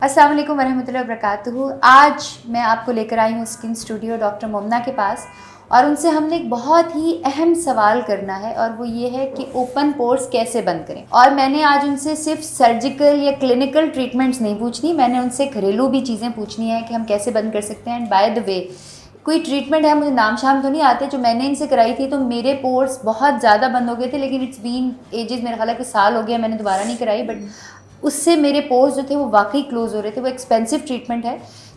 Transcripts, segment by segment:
अस्सलाम वालेकुम वरहमतुल्लाहि वबरकातुहू। आज मैं आपको लेकर आई हूँ स्किन स्टूडियो डॉक्टर मोमना के पास और उनसे हमने एक बहुत ही अहम सवाल करना है और वो ये है कि ओपन पोर्स कैसे बंद करें। और मैंने आज उनसे सिर्फ सर्जिकल या क्लिनिकल ट्रीटमेंट्स नहीं पूछनी, मैंने उनसे घरेलू भी चीज़ें पूछनी है कि हम कैसे बंद कर सकते हैं। एंड बाय द वे कोई ट्रीटमेंट है, मुझे नाम शाम तो नहीं आते, जो मैंने इनसे कराई थी तो मेरे पोर्स बहुत ज़्यादा बंद हो गए थे, लेकिन इट्स बीन एजेस, मेरा ख्याल है कि साल हो गया, मैंने दोबारा नहीं कराई, बट उससे मेरे पोर्स जो थे वो वाकई क्लोज हो रहे थे। वो एक्सपेंसिव ट्रीटमेंट है।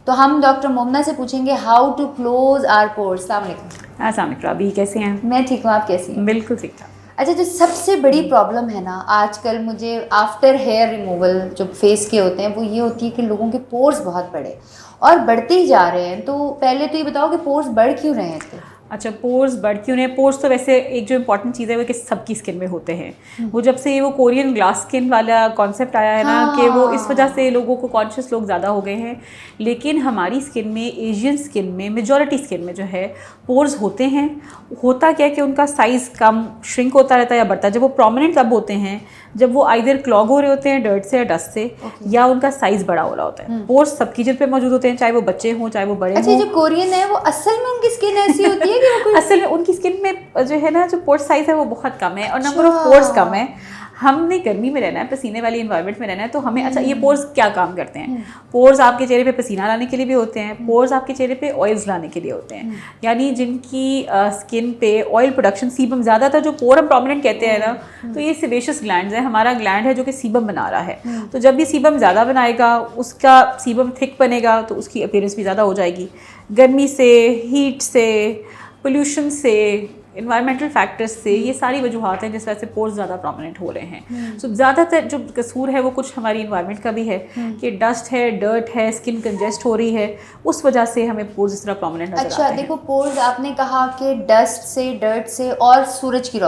तो हम डॉक्टर मोमना से पूछेंगे how to close our pores. अस्सलाम वालेकुम। अस्सलाम वालेकुम। अभी कैसे हैं? मैं ठीक हूँ, आप कैसी हैं? बिल्कुल ठीक ठाक। अच्छा, जो सबसे बड़ी प्रॉब्लम है ना आजकल मुझे आफ्टर हेयर रिमूवल जो फेस के होते हैं, वो ये होती है कि लोगों के पोर्स बहुत बड़े और बढ़ते ही जा रहे हैं। तो पहले तो ये बताओ कि पोर्स बढ़ क्यों रहे हैं इतने? अच्छा, पोर्स बढ़ क्यों रहे हैं? पोर्स तो वैसे एक जो इम्पॉर्टेंट चीज़ है वो कि सबकी स्किन में होते हैं। वो जब से वो कोरियन ग्लास स्किन वाला कॉन्सेप्ट आया है ना, कि वो इस वजह से लोगों को कॉन्शियस लोग ज़्यादा हो गए हैं। लेकिन हमारी स्किन में, एशियन स्किन में, मेजॉरिटी स्किन में जो है पोर्स होते हैं। होता क्या है कि उनका साइज़ कम श्रिंक होता रहता है या बढ़ता है। जब वो प्रोमिनेंट तब होते हैं जब वो आइदर क्लॉग हो रहे होते हैं डर्ट से या डस्ट से, या उनका साइज़ बड़ा हो रहा होता है। पोर्स सबकी जगह पे मौजूद होते हैं, चाहे वो बच्चे हों चाहे वो बड़े हों। अच्छा, जो कोरियन है वो असल में उनकी स्किन ऐसी होती है कि वो कोई असल में उनकी स्किन में जो है ना, जो पोर्स साइज है वो बहुत कम है और नंबर ऑफ पोर्स कम है। हमने गर्मी में रहना है, पसीने वाली एनवायरनमेंट में रहना है, तो हमें अच्छा ये पोर्स क्या काम करते हैं? पोर्स आपके चेहरे पे पसीना लाने के लिए भी होते हैं। पोर्स आपके चेहरे पे ऑयल्स लाने के लिए होते हैं। यानी जिनकी स्किन पे ऑयल प्रोडक्शन, सीबम ज़्यादातर जो पोर हम प्रोमिनेंट कहते हैं ना, तो ये सेबेशियस ग्लैंड्स है। हमारा ग्लैंड है जो कि सीबम बना रहा है। तो जब भी सीबम ज़्यादा बनाएगा, उसका सीबम थिक बनेगा, तो उसकी अपीयरेंस भी ज़्यादा हो जाएगी। गर्मी से, हीट से, पोल्यूशन से, इन्वायरमेंटल फैक्टर्स से, ये सारी वजूहत हैं जिस वजह से पोर्स ज़्यादा प्रोमिनेंट हो रहे हैं। सो ज़्यादातर जो कसूर है वो कुछ हमारी इन्वायरमेंट का भी है कि डस्ट है, डर्ट है, स्किन कंजेस्ट हो रही है, उस वजह से हमें पोर्स इस तरह प्रोमिनेंट नजर आते हैं। देखो, पोर्स आपने कहा कि डस्ट से, डर्ट से और सूरज की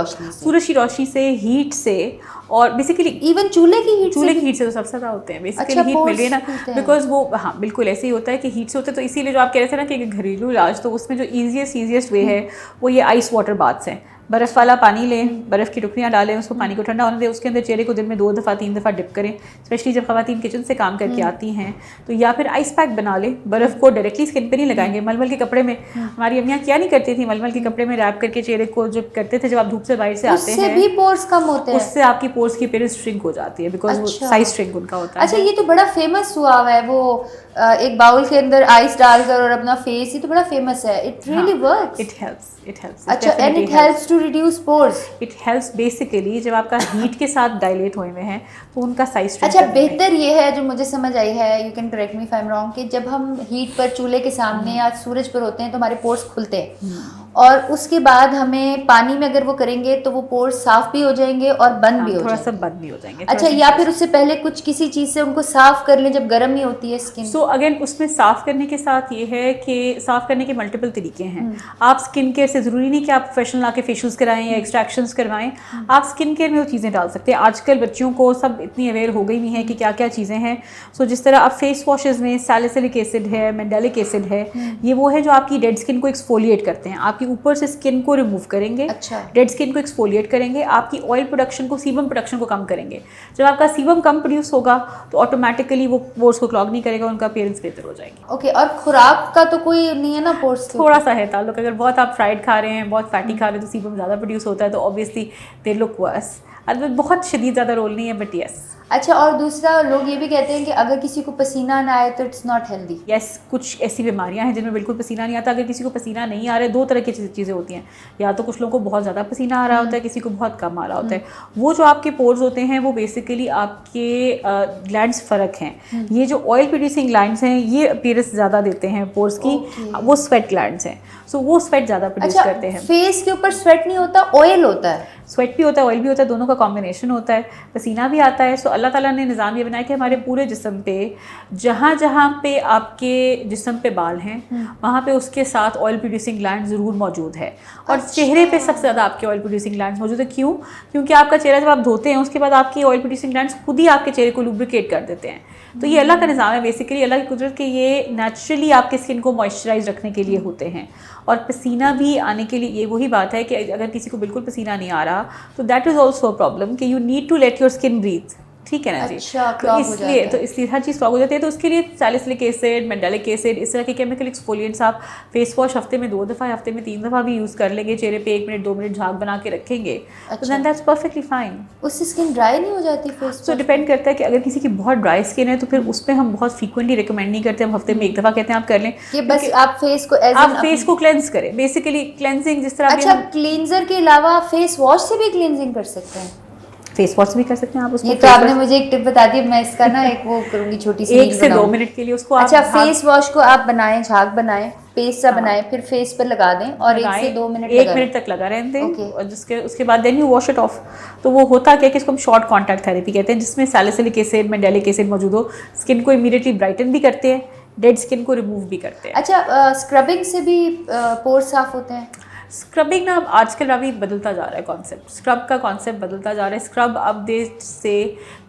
रोशनी से, हीट से, और बेसिकली इवन चूल्हे की हीट से तो सबसे ज़्यादा होते हैं। बेसिकली हीट मिल रही है ना, बिकॉज वो, हाँ बिल्कुल ऐसे ही होता है कि हीट से होते हैं। तो इसीलिए जो आप कह रहे थे ना कि घरेलू इलाज, तो उसमें जो ईजीएस्ट वे है वो ये आइस वाटर बाथ्स हैं। बर्फ़ वाला पानी लें, बर्फ़ की टुकड़ियाँ डालें, उसको पानी को ठंडा होने दें, उसके अंदर चेहरे को दिन में 2 दफ़ा 3 दफ़ा डिप करें। स्पेशली जब ख़वातीन किचन से काम करके आती हैं तो, या फिर आइस पैक बना लें। बर्फ़ को डायरेक्टली स्किन पे नहीं लगाएंगे, मलमल के कपड़े में। हमारी अम्मियाँ क्या नहीं करती थी, मलमल के कपड़े में रैप करके चेहरे को जब करते थे, जब आप धूप से बाहर से आते हैं, उससे भी पोर्स कम होते हैं। उससे आपकी पोर्स की अपीयरेंस श्रिंक हो जाती है, बिकॉज वो साइज श्रिंक उनका होता है। अच्छा, ये तो बड़ा फेमस हुआ है, वो एक बाउल के अंदर आइस डालकर और अपना फेस, ये तो बड़ा फेमस है। It really works. It helps. अच्छा, and it helps to reduce pores. It helps basically जब आपका हीट के साथ डायलेट हुए हैं तो उनका साइज। अच्छा, बेहतर ये है जो मुझे समझ आई है, you can correct me if I am wrong, कि जब हम हीट पर, चूल्हे के सामने या सूरज पर होते हैं तो हमारे पोर्स खुलते हैं, और उसके बाद हमें पानी में अगर वो करेंगे तो वो पोर्स साफ भी हो जाएंगे और बंद भी हो जाएंगे, थोड़ा सा बंद भी हो जाएंगे। अच्छा, या फिर उससे पहले कुछ किसी चीज़ से उनको साफ कर लें जब गर्म ही होती है स्किन? सो अगेन उसमें साफ करने के साथ ये है कि साफ करने के मल्टीपल तरीके हैं। आप स्किन केयर से ज़रूरी नहीं कि आप प्रोफेशनल आके फेशियल्स कराएं या एक्सट्रैक्शंस करवाएं। आप स्किन केयर में वो चीज़ें डाल सकते हैं। आजकल बच्चियों को सब इतनी अवेयर हो गई नहीं है कि क्या क्या चीज़ें हैं। सो जिस तरह आप फेस वॉशेज़ में सैलिसिलिक एसिड है, मैंडेलिक एसिड है, ये वो है जो आपकी डेड स्किन को एक्सफोलिएट करते हैं, आपकी ऊपर से स्किन को रिमूव करेंगे। अच्छा। डेड स्किन को एक्सफोलिएट करेंगे, आपकी ऑयल प्रोडक्शन को, सीबम प्रोडक्शन को कम करेंगे। जब आपका सीबम कम प्रोड्यूस होगा तो ऑटोमेटिकली वो पोर्स को क्लॉग नहीं करेगा, उनका अपीयरेंस बेहतर हो जाएगी। ओके, और खुराक का तो कोई नहीं है ना पोर्स? थोड़ा सा है ताल्लुक। अगर बहुत आप फ्राइड खा रहे हैं, बहुत फैटी खा रहे हैं, तो सीबम ज़्यादा प्रोड्यूस होता है, तो ऑब्वियसली दे लुक वर्स। बहुत शदीद ज़्यादा रोल नहीं है, बट यस। अच्छा, और दूसरा, लोग ये भी कहते हैं कि अगर किसी को पसीना ना आए तो इट्स नॉट हेल्दी। यस, कुछ ऐसी बीमारियां हैं जिनमें बिल्कुल पसीना नहीं आता। अगर किसी को पसीना नहीं आ रहा है, 2 तरह की चीज़ें होती हैं। या तो कुछ लोगों को बहुत ज़्यादा पसीना आ रहा होता है, किसी को बहुत कम आ रहा होता है। वो जो आपके पोर्स होते हैं वो बेसिकली आपके ग्लैंड्स फ़र्क हैं। ये जो ऑयल प्रोड्यूसिंग ग्लैंड्स हैं ये अपीयरेंस ज़्यादा देते हैं पोर्स की। वो स्वेट ग्लैंड्स हैं, सो वो स्वेट ज़्यादा प्रोड्यूस करते हैं। फेस के ऊपर स्वेट नहीं होता, ऑयल होता है। स्वेट भी होता है, ऑयल भी होता है, दोनों का कॉम्बिनेशन होता है। पसीना भी आता है। सो अल्लाह ताला ने निज़ाम ये बनाया कि हमारे पूरे जिस्म पे, जहाँ जहाँ पे आपके जिस्म पे बाल हैं, वहाँ पे उसके साथ ऑयल प्रोड्यूसिंग ग्लैंड ज़रूर मौजूद है। और चेहरे पे सबसे ज़्यादा आपके ऑयल प्रोड्यूसिंग ग्लैंड्स मौजूद है। क्यों? क्योंकि आपका चेहरा जब आप धोते हैं उसके बाद आपकी ऑयल प्रोड्यूसिंग ग्लैंड्स खुद ही आपके चेहरे को लुब्रिकेट कर देते हैं। तो ये अल्लाह का निज़ाम है, बेसिकली अल्लाह की कुदरत के ये नेचुरली आपके स्किन को मॉइस्चराइज रखने के लिए होते हैं। और पसीना भी आने के लिए ये वही बात है कि अगर किसी को बिल्कुल पसीना नहीं आ रहा तो that is also a problem कि you need to let your skin breathe. ठीक है ना जी। अच्छा, तो इसलिए हर चीज़ क्लॉग हो जाती है। तो उसके लिए सैलिसिलिक एसिड, मैंडेलिक एसिड, इस तरह के केमिकल एक्सफोलिएंट्स आप फेस वॉश हफ्ते में 2 दफ़ा, हफ्ते में 3 दफ़ा भी यूज़ कर लेंगे, चेहरे पे 1 मिनट 2 मिनट झाग बना के रखेंगे, तो दैन दैट्स परफेक्टली फाइन। उससे स्किन ड्राई नहीं हो जाती फेस? सो डिपेंड करता है कि अगर किसी की बहुत ड्राई स्किन है तो फिर उस पर हम बहुत फ्रीक्वेंटली रिकमेंड नहीं करते, हम हफ्ते में 1 दफ़ा कहते हैं आप कर लें कि बस आप फेस को क्लेंस करें, बेसिकली क्लेंजिंग जिस तरह। अच्छा, क्लींजर के अलावा फेस वॉश से भी क्लींजिंग कर सकते हैं? फेस वॉश भी कर सकते हैं आप उसको। ये तो आपने मुझे एक टिप बता दी, मैं इसका ना एक वो करूंगी छोटी सी 1 से 2 मिनट के लिए उसको अच्छा, फेस वॉश को आप बनाएं, झाग बनाएं, पेस्ट सा बनाएं, फिर फेस पर लगा दें और 1 से 2 मिनट 1 मिनट तक लगा रहने दें, और उसके बाद then you wash it off. तो वो होता क्या है कि इसको हम शॉर्ट कॉन्टैक्ट थेरेपी कहते हैं, जिसमें सैलिसिलिक एसिड, मैंडेलिक एसिड मौजूद हो, स्किन को इमीडिएटली ब्राइटन भी करते हैं, डेड स्किन को रिमूव भी करते हैं। अच्छा, स्क्रबिंग से भी पोर साफ होते हैं? स्क्रबिंग ना अब आजकल अभी बदलता जा रहा है कॉन्सेप्ट, स्क्रब का कॉन्सेप्ट बदलता जा रहा है। स्क्रब अब देश से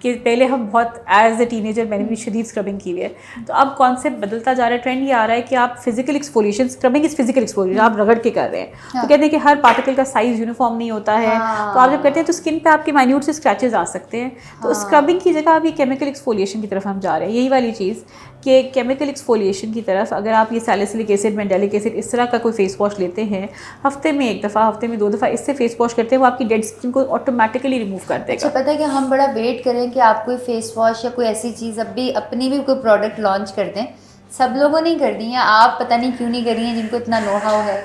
कि पहले हम बहुत एज ए टीनेजर मैंने भी शदीद स्क्रबिंग की हुई है, तो अब कॉन्सेप्ट बदलता जा रहा है। ट्रेंड ये आ रहा है कि आप physical exfoliation, scrubbing is physical exfoliation, आप रगड़ के कर रहे हैं। तो कहते हैं कि हर पार्टिकल का साइज यूनिफॉर्म नहीं होता है, तो आप जब करते हैं तो स्किन पे आपके माइन्यूट से स्क्रैचेस आ सकते हैं। तो स्क्रबिंग की जगह अभी केमिकल एक्सफोलिएशन की तरफ हम जा रहे हैं, यही वाली चीज़ कि केमिकल एक्सफोलिएशन की तरफ। अगर आप ये सैलिसिलिक एसिड, मैंडेलिक एसिड इस तरह का कोई फेस वॉश लेते हैं, हफ्ते में 1 दफ़ा, हफ्ते में 2 दफ़ा इससे फेस वॉश करते हैं, वो आपकी डेड स्किन को ऑटोमेटिकली रिमूव कर देगा। अच्छा, पता है कि हम बड़ा वेट करें कि आप कोई फेस वॉश या कोई ऐसी चीज़ अपनी भी कोई प्रोडक्ट लॉन्च कर दें, सब लोगों ने कर दी हैं, आप पता नहीं क्यों नहीं कर रही हैं जिनको इतना नो हाउ है।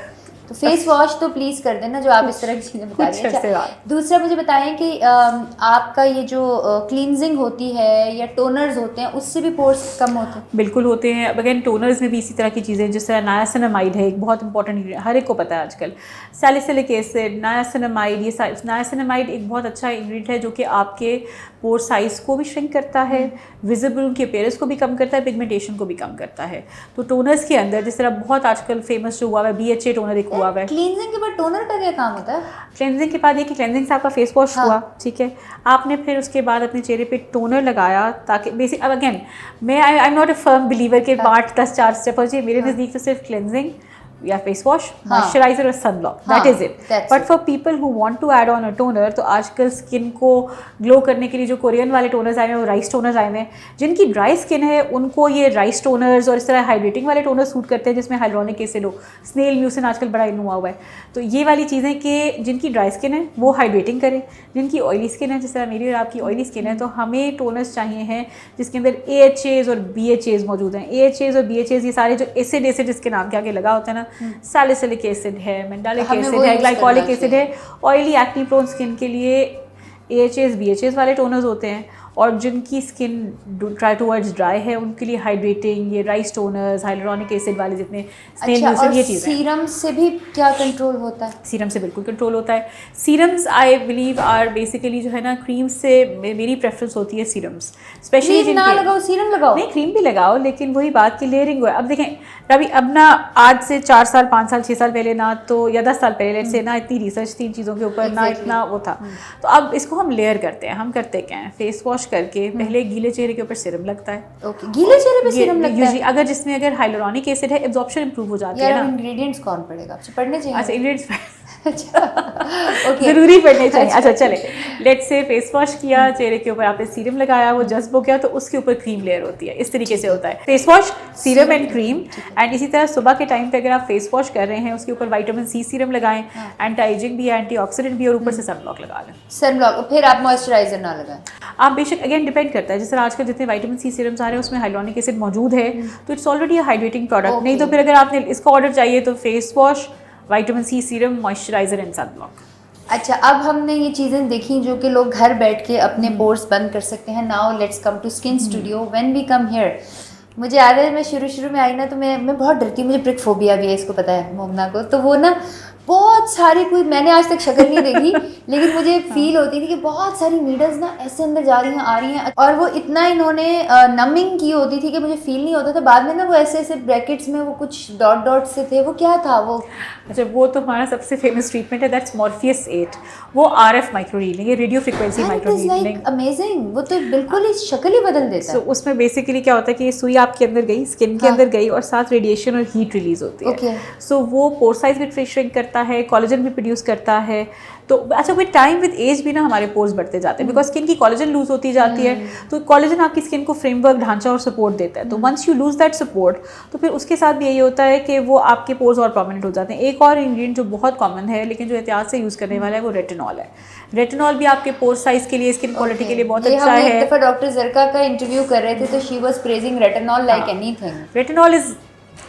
तो फेस वॉश तो प्लीज़ कर देना जो आप इस तरह की चीज़ें बता रही हैं। दूसरा मुझे बताएं कि आपका ये जो क्लींजिंग होती है या टोनर्स होते हैं, उससे भी पोर्स कम होते हैं? बिल्कुल होते हैं। अगेन टोनर्स में भी इसी तरह की चीज़ें, जिस तरह नायासिनामाइड है, एक बहुत इंपॉर्टेंट, हर एक को पता है आजकल। सैलिसिलिक एसिड, नायासिनामाइड, ये नायासिनामाइड एक बहुत अच्छा इंग्रेडिएंट है जो कि आपके पोर साइज़ को भी श्रिंक करता है, विजिबल उनके अपीयरेंस को भी कम करता है, पिगमेंटेशन को भी कम करता है। तो टोनर्स के अंदर जिस तरह बहुत आजकल फेमस जो हुआ है BHA टोनर एक हुआ है। क्लींजिंग के बाद टोनर का क्या काम होता है? क्लेंजिंग के बाद ये कि क्लेंजिंग से आपका फेस वॉश हुआ, ठीक है, आपने फिर उसके बाद अपने चेहरे पे टोनर लगाया, ताकि बेसिक अब अगेन मैं I am not a firm believer के 8-10-4 स्टेप हो जाए, मेरे नज़दीक तो सिर्फ क्लेंजिंग या फेस वॉश, मॉइस्चराइजर और sunblock, that is it. But for people who want to add on a toner, तो आजकल स्किन को ग्लो करने के लिए जो कोरियन वाले टोनर्स आए हैं, वो राइस टोनर्स आए हैं। जिनकी ड्राई स्किन है उनको ये राइस टोनर्स और इस तरह हाइड्रेटिंग वाले टोनर सूट करते हैं, जिसमें हाइलोनिक एसिड हो, स्नेल म्यूसिन आजकल बड़ा इन हुआ है। तो ये वाली चीज़ें कि जिनकी ड्राई स्किन है वो हाइड्रेटिंग करें, जिनकी ऑयली स्किन है, जिस तरह मेरी और आपकी ऑयली स्किन है, तो हमें टोनर्स चाहिए हैं जिसके अंदर AHAs और BHAs मौजूद हैं। AHAs और BHAs ये सारे जो एसिड इसके नाम के आगे लगा होता है ना, सैलिसिलिक एसिड है, मैंडेलिक एसिड है, ग्लाइकोलिक एसिड है। ऑयली एक्ने प्रोन स्किन के लिए AHAs BHAs वाले टोनर्स होते हैं, और जिनकी स्किन ट्राई टूवर्ड्स ड्राई है उनके लिए हाइड्रेटिंग ये राइस टोनर्स, हाइलोनिक एसिड वाले जितने स्नेल म्यूसिन, ये चीज़ें। सीरम से भी क्या कंट्रोल होता है? सीरम से बिल्कुल कंट्रोल होता है। Serums I believe are basically जो है ना, क्रीम से मेरी प्रेफरेंस होती है सीरम्स, स्पेशली क्रीम ना लगाओ, सीरम लगाओ। नहीं, क्रीम भी लगाओ, लेकिन वही बात की लेयरिंग हुआ। अब देखें रवि, अब ना आज से 4 साल 5 साल 6 साल पहले ना तो, या 10 साल पहले से ना इतनी रिसर्च थी इन चीज़ों के ऊपर, ना इतना वो था। तो अब इसको हम लेयर करते हैं। हम करते क्या है, फेस वॉश करके पहले गीले चेहरे के ऊपर सीरम लगता है। ओके, गीले चेहरे पे सीरम लगता है? अगर जिसमें अगर हाइलोनिक एसिड है, एब्जॉर्प्शन इंप्रूव हो जाती है ना। इंग्रेडिएंट्स कौन पढ़ेगा? आपसे पढ़ने चाहिए। अच्छा, इंग्रेडिएंट्स ओके, जरूरी पढ़ने चाहिए। अच्छा चले, लेट्स से फेस वॉश किया, चेहरे के ऊपर आपने सीरम लगाया, वो जज्ब हो गया, तो उसके ऊपर क्रीम लेयर होती है। इस तरीके से होता है face wash, serum and cream. And इसी तरह सुबह के टाइम पे अगर आप फेस वॉश कर रहे हैं, उसके ऊपर विटामिन C सीरम लगाएं, एंटी एजिंग भी, एंटीऑक्सीडेंट भी, और ऊपर से सनब्लॉक लगा लें। सनब्लॉक, फिर आप मॉइस्चराइजर ना लगाएं। आप बेशक अगेन डिपेंड करता है, जिस तरह आजकल जितने विटामिन C सीरम्स आ रहे हैं उसमें हाइलोनिक एसिड मौजूद है, तो it's already a hydrating product. नहीं तो फिर अगर आपने इसका ऑर्डर चाहिए तो face wash, vitamin C serum, moisturiser and sunblock. अच्छा, अब हमने ये चीज़ें देखी जो कि लोग घर बैठ के अपने पोर्स बंद कर सकते हैं। Now let's come to skin studio. When we come here, मुझे याद है मैं शुरू में आई ना, तो मैं बहुत डरती हूँ, मुझे प्रिक फोबिया भी है, इसको पता है मोमना को। तो वो ना बहुत सारी, कोई मैंने आज तक शक्ल नहीं देखी लेकिन मुझे फील होती थी कि बहुत सारी नीडल्स ना ऐसे अंदर जा रही हैं, आ रही हैं, और वो इतना इन्होंने नमिंग की होती थी कि मुझे फील नहीं होता था। बाद में ना वो ऐसे ब्रैकेट्स में वो कुछ डॉट से थे, वो क्या था वो? अच्छा, वो तो हमारा सबसे फेमस ट्रीटमेंट है, दैट्स मॉर्फियस 8। वो RF माइक्रोनीडलिंग है, रेडियो फ्रीक्वेंसी माइक्रोनीडलिंग। अमेजिंग, वो तो बिल्कुल ही शक्ल ही बदल देता है। So, उसमें बेसिकली क्या होता है कि ये सुई आपके अंदर गई, स्किन के अंदर गई, और साथ रेडिएशन और हीट रिलीज होती है। सो वो पोर साइज भी श्रिंक करता करता है, कोलेजन भी प्रोड्यूस करता है। तो अच्छा विद टाइम विद एज भी ना हमारे पोर्स बढ़ते जाते हैं, बिकॉज स्किन की कोलेजन लूज होती जाती है, तो कोलेजन आपकी स्किन को फ्रेमवर्क, ढांचा और सपोर्ट देता है। तो once you lose that support, तो फिर उसके साथ भी यही होता है कि वो आपके पोर्स और प्रोमिनेंट हो जाते हैं। एक और इंग्रेडिएंट जो बहुत कॉमन है लेकिन जो एहतियात से यूज़ करने वाला है वो रेटिनॉल है। रेटिनॉल भी आपके पोर साइज के लिए, स्किन क्वालिटी के लिए बहुत अच्छा है। एक दफा डॉक्टर जरका का इंटरव्यू कर रहे थे तो she was praising retinol like anything. Retinol is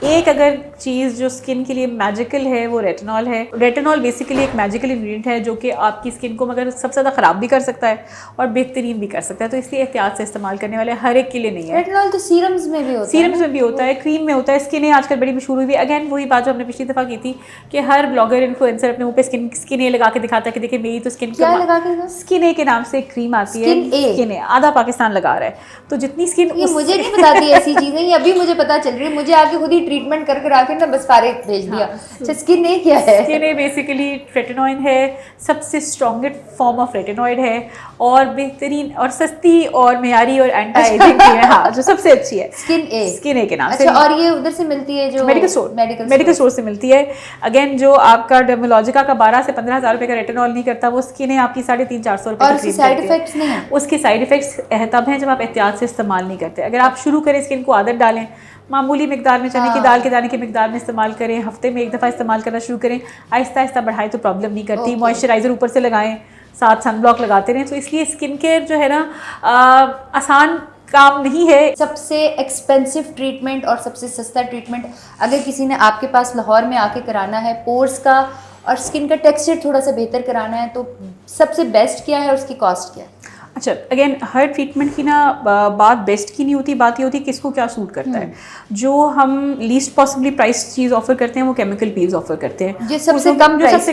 एक अगर चीज़ जो स्किन के लिए मैजिकल है वो रेटिनॉल है। रेटिनॉल बेसिकली एक मैजिकल इंग्रेडिएंट है जो कि आपकी स्किन को मगर सबसे ज़्यादा ख़राब भी कर सकता है और बेहतरीन भी कर सकता है, तो इसलिए एहतियात से इस्तेमाल करने वाले हर एक के लिए नहीं है। रेटिनॉल तो सीरम्स में भी होता है, सीरम्स में भी होता है, क्रीम में होता है, स्किन आजकल बड़ी मशहूर हुई है। अगेन वही बात जो हमने पिछली दफ़ा की थी कि हर ब्लॉगर इन्फ्लुएंसर अपने मुँह पे स्किन ए लगा के दिखाता है कि देखिए मेरी तो स्किन क्या लगा के, स्किन ए के नाम से एक क्रीम आती है, स्किन ए आधा पाकिस्तान लगा रहा है। तो जितनी स्किन, ये मुझे नहीं बताती ऐसी चीज़ें, ये अभी मुझे पता चल रही है, मुझे आके खुद ही ट्रीटमेंट कर आके ना बस फारिग भेज दिया। अच्छा स्किन ए क्या है? स्किन ए बेसिकली रेटिनॉइड है, सबसे स्ट्रॉन्गेस्ट फॉर्म ऑफ रेटिनॉइड है और बेहतरीन और सस्ती और मेयारी और एंटी एजिंग क्रीम है, हाँ, जो सबसे अच्छी है स्किन ए के नाम से। अच्छा, और ये उधर से मिलती है जो मेडिकल स्टोर से मिलती है। अगेन जो आपका डर्मोलॉजिका का 12 से 15 हज़ार रुपये का रेटिनॉल नहीं करता, वो स्किन ए आपकी 350-400 रुपये और उसके साइड इफेक्ट्स नहीं है। उसके साइड इफेक्ट्स तब हैं जब आप एहतियात से इस्तेमाल नहीं करते। अगर आप शुरू करें, स्किन को आदत डालें, मामूली मिकदार में चने की दाल के दाने की मिकदार में इस्तेमाल करें, हफ्ते में एक दफ़ा इस्तेमाल करना शुरू करें, आहिस्ता आहिस्ता बढ़ाएं तो प्रॉब्लम नहीं करती। मॉइस्चराइज़र ऊपर से लगाएं, साथ सनब्लॉक लगाते रहें। तो इसलिए स्किन केयर जो है ना आसान काम नहीं है। सबसे एक्सपेंसिव ट्रीटमेंट और सबसे सस्ता ट्रीटमेंट अगर किसी ने आपके पास लाहौर में आके कराना है, पोर्स का और स्किन का टेक्सचर थोड़ा सा बेहतर कराना है, तो सबसे बेस्ट क्या है, उसकी कॉस्ट क्या है? अच्छा, अगेन हर ट्रीटमेंट की ना बात बेस्ट की नहीं होती, बात ये होती है किसको क्या सूट करता है। जो हम लीस्ट पॉसिबली प्राइस चीज़ ऑफर करते हैं वो केमिकल पील्स ऑफर करते हैं, जो सबसे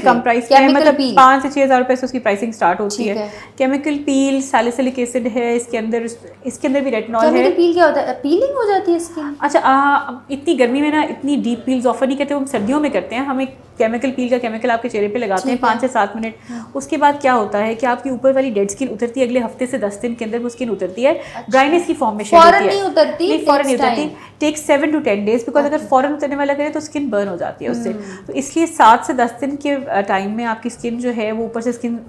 कम प्राइस है, मतलब 5 से 6 हज़ार रुपये से उसकी प्राइसिंग स्टार्ट होती है। केमिकल पील, सैलिसिलिक एसिड है इसके अंदर भी रेटिनॉल है। केमिकल पील क्या होता है? पीलिंग हो जाती है स्किन? अच्छा, इतनी गर्मी में ना इतनी डीप पील्स ऑफर नहीं करते, हम सर्दियों में करते हैं। हम एक केमिकल पील का केमिकल आपके चेहरे पे लगाते हैं 5 से 7 मिनट। उसके बाद क्या होता है कि आपकी ऊपर वाली डेड स्किन उतरती है, अगले हफ्ते से 10 दिन के अंदर वो स्किन उतरती है। ड्राइनेस की फॉर्म में शेड होती है, नहीं उतरती, फौरन नहीं उतरती, टेक 7 to 10 डेज, बिकॉज अगर फौरन उतरने वाला करे तो स्किन बर्न हो जाती है उससे। तो इसलिए 7 से 10 दिन के टाइम में आपकी स्किन जो है वो ऊपर से स्किन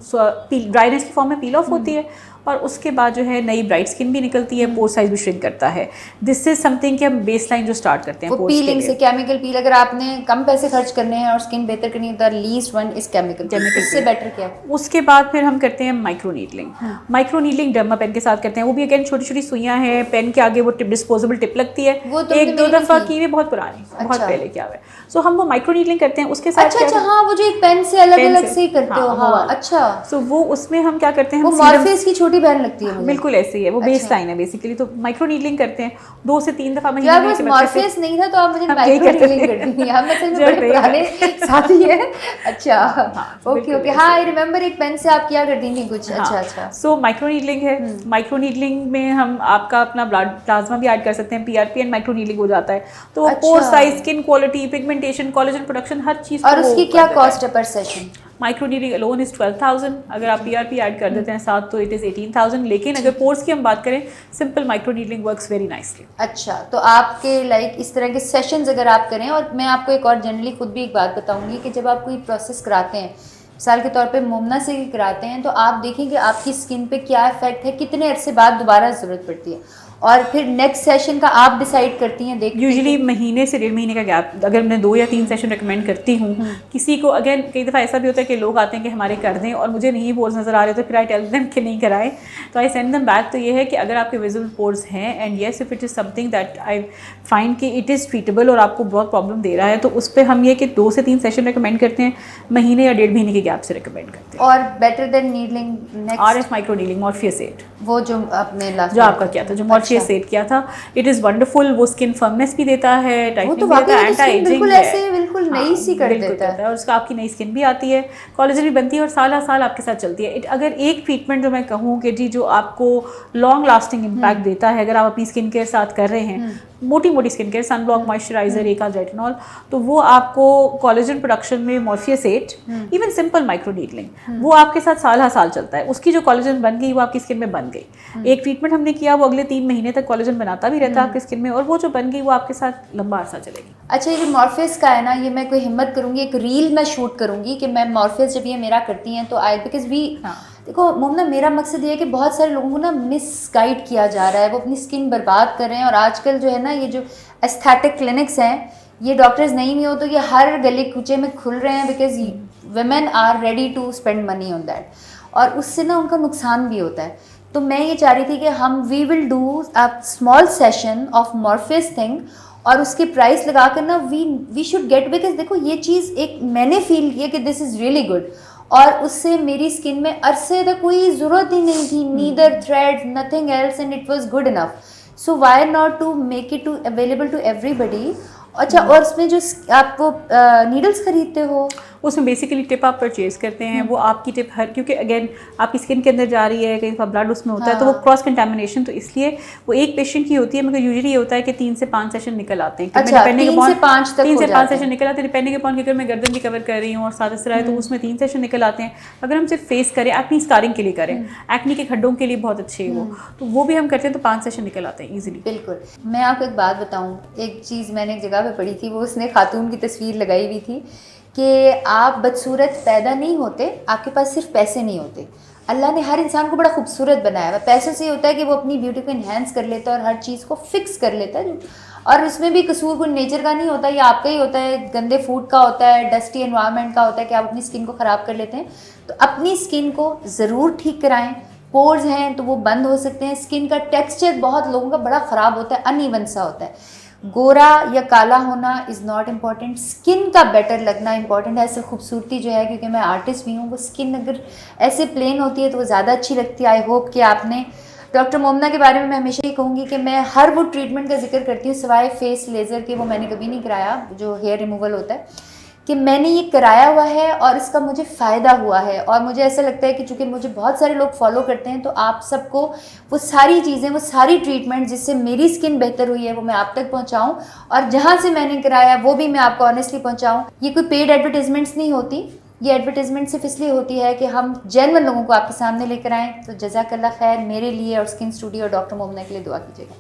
ड्राइनेस की फॉर्म में पील ऑफ होती है और उसके बाद जो है नई ब्राइट स्किन भी निकलती है, पोर साइज भी श्रिंक करता है। दिस इज समथिंग कि हम बेस लाइन जो स्टार्ट करते हैं पीलिंग से। केमिकल पील अगर आपने कम पैसे खर्च करने हैं और स्किन बेहतर करनी है तो लीस्ट वन इज केमिकल से बेटर क्या है? उसके बाद फिर हम करते हैं micro needling. Micro needling derma pen के साथ करते हैं, वो भी अगेन छोटी छोटी सुइयां हैं, पेन के आगे वो डिस्पोजेबल टिप लगती है, वो तो 1-2 दफ़ा की, बहुत पुरानी, बहुत पहले क्या है। सो हम वो माइक्रो नीडलिंग करते हैं उसके साथ। अच्छा, हाँ, वो जो एक पेन से अलग अलग से करते हो। हाँ, अच्छा। सो वो उसमें हम क्या करते हैं, वो मॉर्फेस की छोटी बहन लगती है, बिल्कुल ऐसे ही है, वो बेस लाइन है बेसिकली। तो माइक्रो नीडलिंग करते हैं 2 से 3 दफ़ा महीने में। मॉर्फेस नहीं था तो आप मुझे माइक्रो नीडलिंग करती हैं, हम असल में बड़े पुराने साथी हैं। अच्छा, ओके, हाँ, आई रिमेंबर एक पेन से आप क्या करती थी कुछ। अच्छा। सो माइक्रो नीडलिंग है। माइक्रो नीडलिंग में हम आपका अपना ब्लड प्लाज्मा भी ऐड कर सकते हैं, PRP एंड माइक्रो नीडलिंग हो जाता है। तो pore size, skin quality, pigmentation, collagen production, हर चीज़। और उसकी क्या कॉस्ट है per session? Micro needling alone is 12,000, अगर आप PRP ऐड कर देते हैं साथ तो इट इज़ 18,000। लेकिन अगर पोर्स की हम बात करें, simple micro needling works very nicely. अच्छा, तो आपके लाइक इस तरह के सेशंस अगर आप करें, और मैं आपको एक और जनरली खुद भी एक बात बताऊंगी कि जब आप कोई प्रोसेस कराते हैं, मिसाल के तौर पे मोमना से कराते हैं, तो आप देखें कि आपकी स्किन पे क्या इफेक्ट है, कितने अरसे बाद दोबारा ज़रूरत पड़ती है, और फिर नेक्स्ट सेशन का आप डिसाइड करती हैं। यूजुअली महीने से 1.5 महीने का गैप, अगर मैं 2 या 3 सेशन रिकमेंड करती हूँ किसी को। अगेन कई दफ़ा ऐसा भी होता है कि लोग आते हैं कि हमारे कर दें और मुझे नहीं पोर्स नज़र आ रहे, तो फिर आई टेल देम कि नहीं कराएं, तो आई सेंड देम बैक। तो ये है कि अगर आपके विजिबल पोर्स हैं and yes if it is something that I find कि इट इज़ ट्रीटेबल और आपको बहुत प्रॉब्लम दे रहा है, तो उस पर हम ये कि 2 से 3 सेशन रिकमेंड करते हैं, महीने या 1.5 महीने के गैप से रिकमेंड करते हैं। और better than needling next RF micro needling, Morpheus 8, वो जो आपने लास्ट जो आपका किया था, जो मॉर्फियस 8 किया था, इट इज़ वंडरफुल। वो स्किन फर्मनेस भी देता है, टाइटनिंग भी देता है, एंटी एजिंग बिल्कुल ऐसे बिल्कुल नई सी कर देता है, और उसका आपकी नई स्किन भी आती है, कोलेजन भी बनती है और साल साल आपके साथ चलती है। अगर एक ट्रीटमेंट जो मैं कहूँ कि जी जो आपको लॉन्ग लास्टिंग इम्पैक्ट देता है, अगर आप अपनी स्किन केयर साथ कर रहे हैं, मोटी मोटी स्किन केयर, सनब्लॉक, मॉइस्चराइजर, एक आध रेटिनॉल, तो वो आपको कोलेजन प्रोडक्शन में Morpheus 8, even simple micro needling, वो आपके साथ साल चलता है। उसकी जो कोलेजन बन गई वो आपकी स्किन में बन गई। एक ट्रीटमेंट हमने किया, वो अगले 3 महीने तक कोलेजन बनाता भी रहता है आपकी स्किन में, और वो जो बन गई वो आपके साथ लंबा अरसा चलेगी। अच्छा, ये जो मॉर्फेस का है ना, ये मैं कोई हिम्मत करूँगी, एक रील मैं शूट करूँगी कि मैं मॉर्फेस जब ये मेरा करती हैं तो आई, बिकॉज वी देखो मोमना, मेरा मकसद ये है कि बहुत सारे लोगों को ना मिसगाइड किया जा रहा है, वो अपनी स्किन बर्बाद कर रहे हैं। और आजकल जो है ना, ये जो एस्थेटिक क्लिनिक्स हैं, ये डॉक्टर्स नहीं भी हो तो ये हर गली कूचे में खुल रहे हैं, because women are ready to spend money on that, और उससे ना उनका नुकसान भी होता है। तो मैं ये चाह रही थी कि हम we will do a small session of Morpheus thing, और उसके प्राइस लगा कर ना वी शुड गेट, बिकॉज देखो ये चीज़ एक मैंने फील किया कि दिस इज़ रियली गुड, और उससे मेरी स्किन में अरसे तक कोई ज़रूरत ही नहीं थी, neither thread nothing else, and it was good enough. So why not to make it to available to everybody. अच्छा, और उसमें जो आप वो नीडल्स खरीदते हो, उसमें बेसिकली टिप आप परचेज करते हैं, वो आपकी टिप हर, क्योंकि अगेन आपकी स्किन के अंदर जा रही है, कहीं ब्लड उसमें होता है, तो वो क्रॉस कंटामिनेशन, तो इसलिए वो एक पेशेंट की होती है, मगर यूजुअली ये होता है कि 3 से 5 सेशन निकल आते हैं। अच्छा, 3 से 5 सेशन निकल आते हैं, डिपेंडिंग अपॉन कि अगर मैं गर्दन भी कवर कर रही हूँ और साथ इस तरह है तो उसमें 3 सेशन निकल आते हैं। अगर हम सिर्फ फेस करें, एक्नी स्कारिंग के लिए करें, एक्नी के खड्डों के लिए बहुत अच्छे है वो, तो वो भी हम करते हैं तो 5 सेशन निकल आते हैं ईजिली। बिल्कुल। मैं आपको एक बात बताऊँ, एक चीज़ मैंने एक जगह पे पढ़ी थी, वो उसने खातून की तस्वीर लगाई हुई थी कि आप बदसूरत पैदा नहीं होते, आपके पास सिर्फ पैसे नहीं होते। अल्लाह ने हर इंसान को बड़ा खूबसूरत बनाया है। पैसों से होता है कि वो अपनी ब्यूटी को इन्हेंस कर लेता है और हर चीज़ को फिक्स कर लेता है, और उसमें भी कसूर कोई नेचर का नहीं होता, ये आपका ही होता है, गंदे फूड का होता है, डस्टी एनवायरनमेंट का होता है कि आप अपनी स्किन को ख़राब कर लेते हैं। तो अपनी स्किन को ज़रूर ठीक कराएँ। पोर्स हैं तो वो बंद हो सकते हैं। स्किन का टेक्सचर बहुत लोगों का बड़ा ख़राब होता है, अनइवन सा होता है। गोरा या काला होना इज़ नॉट इम्पॉर्टेंट, स्किन का बेटर लगना इम्पॉर्टेंट है। ऐसे खूबसूरती जो है, क्योंकि मैं आर्टिस्ट भी हूँ, वो स्किन अगर ऐसे प्लेन होती है तो वो ज़्यादा अच्छी लगती है। आई होप कि आपने डॉक्टर मोमना के बारे में मैं हमेशा ही कहूँगी कि मैं हर वो ट्रीटमेंट का जिक्र करती हूँ सिवाय फेस लेज़र के, वो मैंने कभी नहीं कराया, जो हेयर रिमूवल होता है, कि मैंने ये कराया हुआ है और इसका मुझे फ़ायदा हुआ है। और मुझे ऐसा लगता है कि चूँकि मुझे बहुत सारे लोग फॉलो करते हैं, तो आप सबको वो सारी चीज़ें, वो सारी ट्रीटमेंट जिससे मेरी स्किन बेहतर हुई है, वो मैं आप तक पहुँचाऊँ, और जहाँ से मैंने कराया वो भी मैं आपको ऑनेस्टली पहुँचाऊँ। ये कोई पेड एडवर्टाइजमेंट्स नहीं होती, ये एडवर्टाइजमेंट सिर्फ इसलिए होती है कि हम जेन्युइन लोगों को आपके सामने लेकर आएँ। तो जज़ाकल्लाह खैर मेरे लिए और स्किन स्टूडियो और डॉक्टर मोमना के लिए दुआ कीजिएगा।